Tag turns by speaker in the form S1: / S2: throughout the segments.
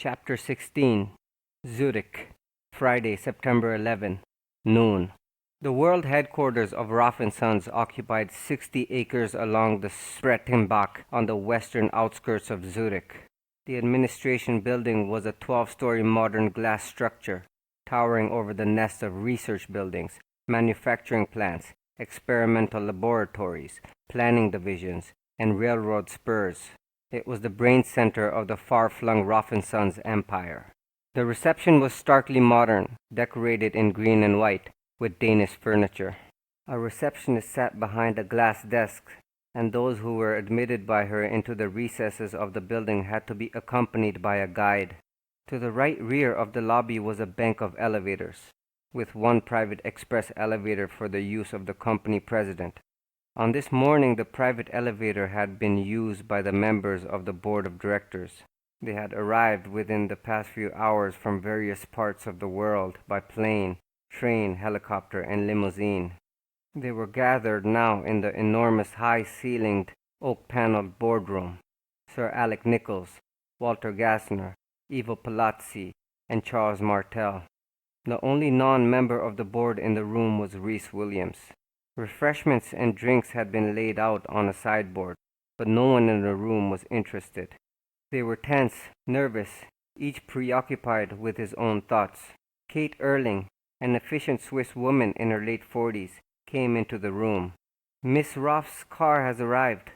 S1: Chapter 16 Zurich, Friday, September 11, noon. The world headquarters of Roffe Sons occupied 60 acres along the Sprettenbach on the western outskirts of Zurich. The administration building was a 12-story modern glass structure, towering over the nest of research buildings, manufacturing plants, experimental laboratories, planning divisions, and railroad spurs. It was the brain center of the far-flung Roffe Sons empire. The reception was starkly modern, decorated in green and white, with Danish furniture. A receptionist sat behind a glass desk, and those who were admitted by her into the recesses of the building had to be accompanied by a guide. To the right rear of the lobby was a bank of elevators, with one private express elevator for the use of the company president. On this morning, the private elevator had been used by the members of the board of directors. They had arrived within the past few hours from various parts of the world by plane, train, helicopter, and limousine. They were gathered now in the enormous high-ceilinged, oak-paneled boardroom. Sir Alec Nichols, Walter Gassner, Ivo Palazzi, and Charles Martel. The only non-member of the board in the room was Rhys Williams. Refreshments and drinks had been laid out on a sideboard, but no one in the room was interested. They were tense, nervous, each preoccupied with his own thoughts. Kate Erling, an efficient Swiss woman in her late 40s, came into the room. "Miss Roff's car has arrived."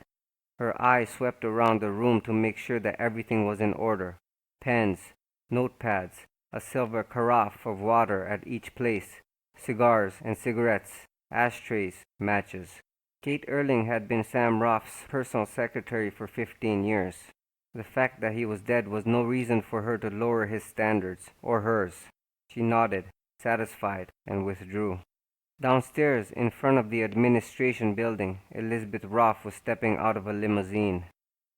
S1: Her eye swept around the room to make sure that everything was in order. Pens, notepads, a silver carafe of water at each place, cigars and cigarettes, ashtrays, matches. Kate Erling had been Sam Roff's personal secretary for 15 years. The fact that he was dead was no reason for her to lower his standards, or hers. She nodded, satisfied, and withdrew. Downstairs, in front of the administration building, Elizabeth Roffe was stepping out of a limousine.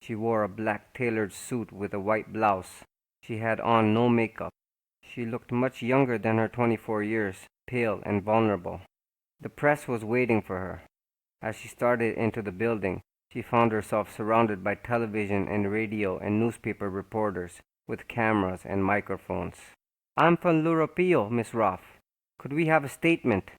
S1: She wore a black tailored suit with a white blouse. She had on no makeup. She looked much younger than her 24 years, pale and vulnerable. The press was waiting for her. As she started into the building, she found herself surrounded by television and radio and newspaper reporters, with cameras and microphones. "I'm from l'Europeo, Miss Roffe. Could we have a statement?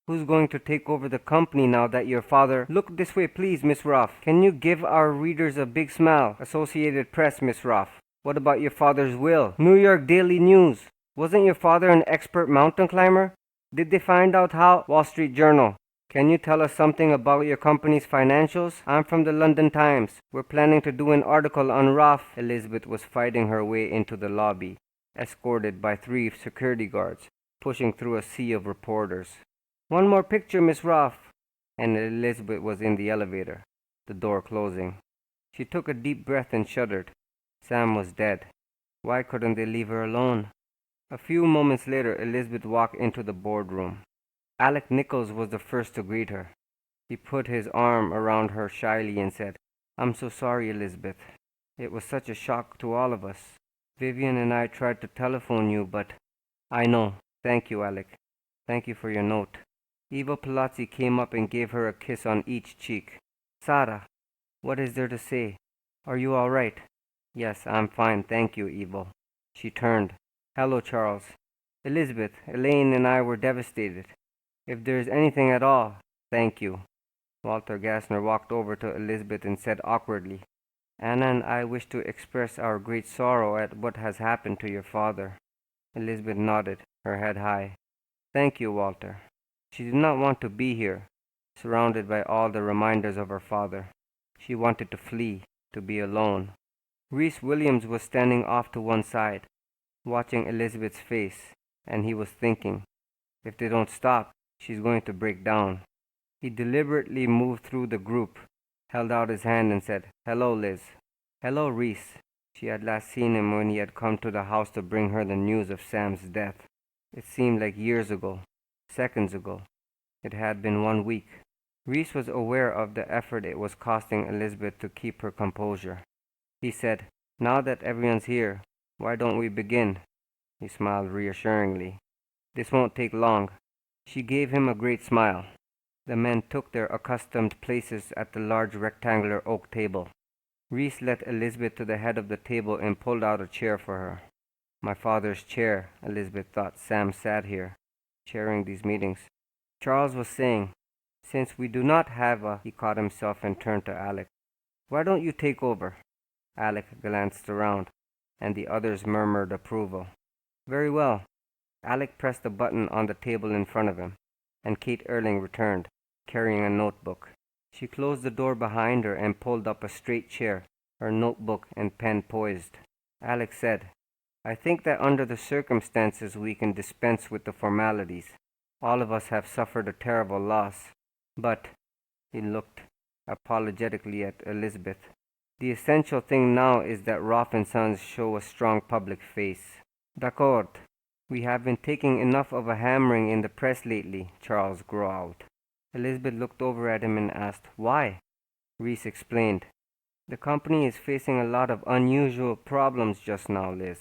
S1: Who's going to take over the company now that your father—" "Look this way, please, Miss Roffe. Can you give our readers a big smile? Associated Press, Miss Roffe. What about your father's will? New York Daily News. Wasn't your father an expert mountain climber? Did they find out how—" "Wall Street Journal. Can you tell us something about your company's financials?" "I'm from the London Times. We're planning to do an article on Roffe." Elizabeth was fighting her way into the lobby, escorted by 3 security guards, pushing through a sea of reporters. "One more picture, Miss Roffe." And Elizabeth was in the elevator, the door closing. She took a deep breath and shuddered. Sam was dead. Why couldn't they leave her alone? A few moments later, Elizabeth walked into the boardroom. Alec Nichols was the first to greet her. He put his arm around her shyly and said, "I'm so sorry, Elizabeth. It was such a shock to all of us. Vivian and I tried to telephone you, but—" "I know. Thank you, Alec. Thank you for your note." Ivo Palazzi came up and gave her a kiss on each cheek. "Sara, what is there to say? Are you all right?" "Yes, I'm fine, thank you, Ivo." She turned. "Hello, Charles. Elizabeth, Elaine and I were devastated. If there is anything at all, thank you." Walter Gassner walked over to Elizabeth and said awkwardly, "Anna and I wish to express our great sorrow at what has happened to your father." Elizabeth nodded, her head high. "Thank you, Walter." She did not want to be here, surrounded by all the reminders of her father. She wanted to flee, to be alone. Rhys Williams was standing off to one side, watching Elizabeth's face, and he was thinking, if they don't stop, she's going to break down. He deliberately moved through the group, held out his hand and said, "Hello, Liz." "Hello, Rhys." She had last seen him when he had come to the house to bring her the news of Sam's death. It seemed like years ago, seconds ago. It had been 1 week. Rhys was aware of the effort it was costing Elizabeth to keep her composure. He said, "Now that everyone's here, why don't we begin?" He smiled reassuringly. "This won't take long." She gave him a great smile. The men took their accustomed places at the large rectangular oak table. Rhys led Elizabeth to the head of the table and pulled out a chair for her. My father's chair, Elizabeth thought. Sam sat here, chairing these meetings. Charles was saying, since we do not have a... He caught himself and turned to Alec. Why don't you take over? Alec glanced around, and the others murmured approval. Very well. Alec pressed a button on the table in front of him, and Kate Erling returned, carrying a notebook. She closed the door behind her and pulled up a straight chair, her notebook and pen poised. Alec said, I think that under the circumstances we can dispense with the formalities. All of us have suffered a terrible loss. But, he looked apologetically at Elizabeth, the essential thing now is that Roffe Sons show a strong public face. D'accord. We have been taking enough of a hammering in the press lately, Charles growled. Elizabeth looked over at him and asked, why? Rhys explained, the company is facing a lot of unusual problems just now, Liz.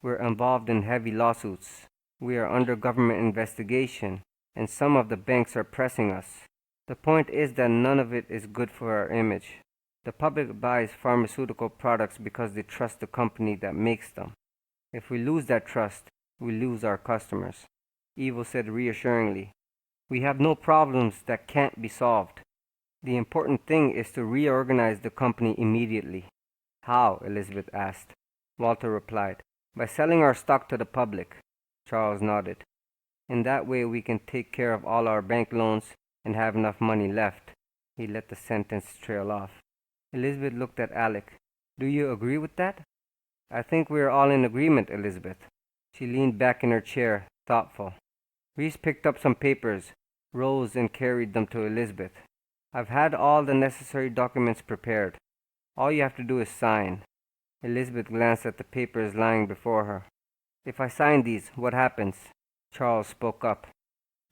S1: We're involved in heavy lawsuits. We are under government investigation, and some of the banks are pressing us. The point is that none of it is good for our image. The public buys pharmaceutical products because they trust the company that makes them. If we lose that trust, we lose our customers. Evil said reassuringly, we have no problems that can't be solved. The important thing is to reorganize the company immediately. How? Elizabeth asked. Walter replied, by selling our stock to the public. Charles nodded. In that way we can take care of all our bank loans and have enough money left. He let the sentence trail off. Elizabeth looked at Alec. Do you agree with that? I think we are all in agreement, Elizabeth. She leaned back in her chair, thoughtful. Rhys picked up some papers, rose and carried them to Elizabeth. I've had all the necessary documents prepared. All you have to do is sign. Elizabeth glanced at the papers lying before her. If I sign these, what happens? Charles spoke up.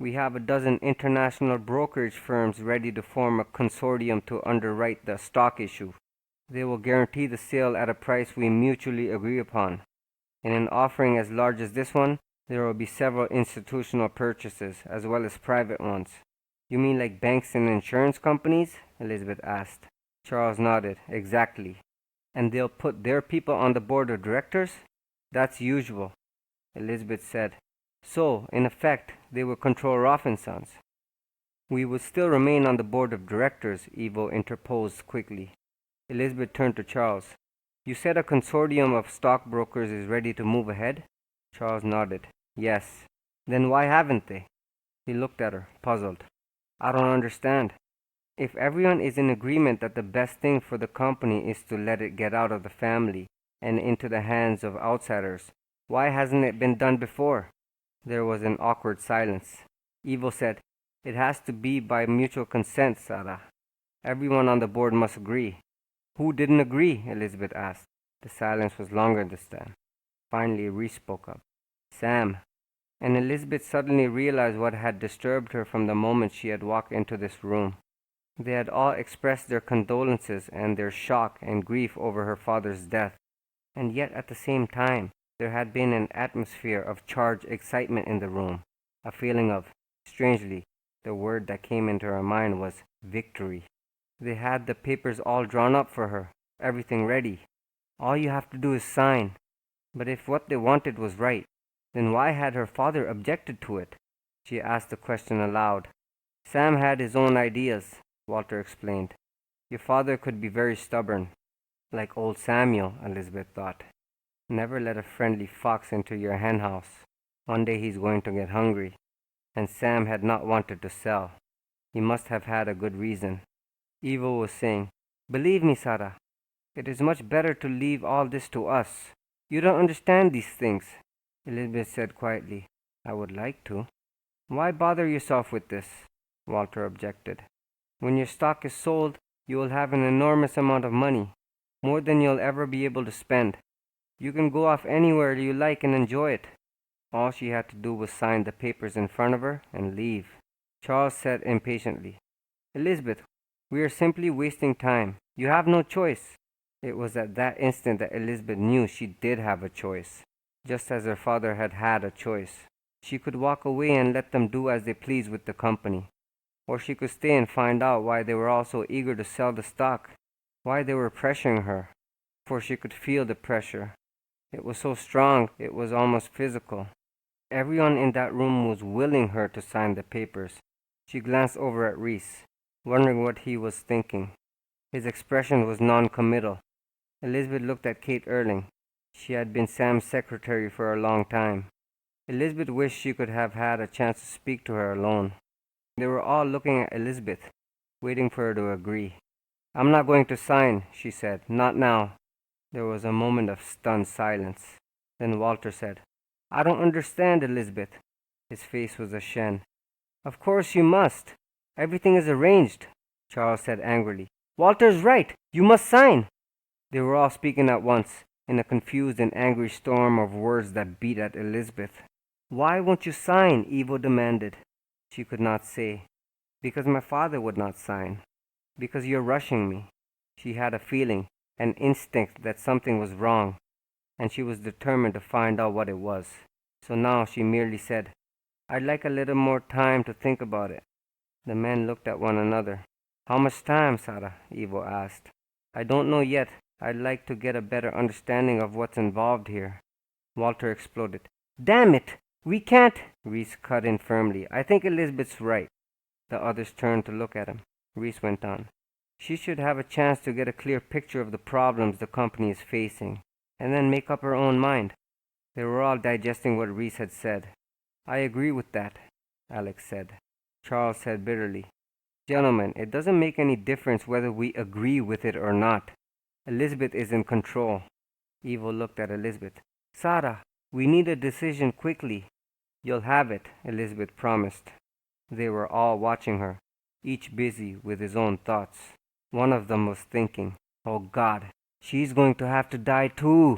S1: We have a dozen international brokerage firms ready to form a consortium to underwrite the stock issue. They will guarantee the sale at a price we mutually agree upon. In an offering as large as this one, there will be several institutional purchases, as well as private ones. You mean like banks and insurance companies? Elizabeth asked. Charles nodded. Exactly. And they'll put their people on the board of directors? That's usual. Elizabeth said. So, in effect, they will control Roffe Sons. We will still remain on the board of directors, Evo interposed quickly. Elizabeth turned to Charles. You said a consortium of stockbrokers is ready to move ahead? Charles nodded. Yes. Then why haven't they? He looked at her, puzzled. I don't understand. If everyone is in agreement that the best thing for the company is to let it get out of the family and into the hands of outsiders, why hasn't it been done before? There was an awkward silence. Evo said, It has to be by mutual consent, Sarah. Everyone on the board must agree. Who didn't agree? Elizabeth asked. The silence was longer this time. Finally, Rhys spoke up. Sam. And Elizabeth suddenly realized what had disturbed her from the moment she had walked into this room. They had all expressed their condolences and their shock and grief over her father's death, and yet at the same time, there had been an atmosphere of charged excitement in the room, a feeling of, strangely, the word that came into her mind was victory. They had the papers all drawn up for her, everything ready. All you have to do is sign. But if what they wanted was right, then why had her father objected to it? She asked the question aloud. Sam had his own ideas, Walter explained. Your father could be very stubborn. Like old Samuel, Elizabeth thought. Never let a friendly fox into your henhouse. One day he's going to get hungry. And Sam had not wanted to sell. He must have had a good reason. Eva was saying, Believe me, Sarah, it is much better to leave all this to us. You don't understand these things, Elizabeth said quietly. I would like to. Why bother yourself with this? Walter objected. When your stock is sold, you will have an enormous amount of money, more than you'll ever be able to spend. You can go off anywhere you like and enjoy it. All she had to do was sign the papers in front of her and leave. Charles said impatiently, Elizabeth, we are simply wasting time. You have no choice. It was at that instant that Elizabeth knew she did have a choice, just as her father had had a choice. She could walk away and let them do as they pleased with the company. Or she could stay and find out why they were all so eager to sell the stock, why they were pressuring her. For she could feel the pressure. It was so strong, it was almost physical. Everyone in that room was willing her to sign the papers. She glanced over at Rhys, wondering what he was thinking. His expression was non-committal. Elizabeth looked at Kate Erling. She had been Sam's secretary for a long time. Elizabeth wished she could have had a chance to speak to her alone. They were all looking at Elizabeth, waiting for her to agree. "I'm not going to sign," she said. "Not now." There was a moment of stunned silence. Then Walter said, "I don't understand, Elizabeth." His face was ashen. "Of course you must. Everything is arranged," Charles said angrily. "Walter's right. You must sign." They were all speaking at once, in a confused and angry storm of words that beat at Elizabeth. "Why won't you sign?" Evo demanded. She could not say. "Because my father would not sign. Because you're rushing me." She had a feeling, an instinct that something was wrong, and she was determined to find out what it was. So now she merely said, "I'd like a little more time to think about it." The men looked at one another. "How much time, Sarah?" Evo asked. "I don't know yet. I'd like to get a better understanding of what's involved here." Walter exploded. "Damn it! We can't—" Rhys cut in firmly. "I think Elizabeth's right." The others turned to look at him. Rhys went on. "She should have a chance to get a clear picture of the problems the company is facing, and then make up her own mind." They were all digesting what Rhys had said. "I agree with that," Alex said. Charles said bitterly, "Gentlemen, it doesn't make any difference whether we agree with it or not. Elizabeth is in control." Evo looked at Elizabeth. "Sarah, we need a decision quickly." "You'll have it," Elizabeth promised. They were all watching her, each busy with his own thoughts. One of them was thinking, "Oh God, she's going to have to die too."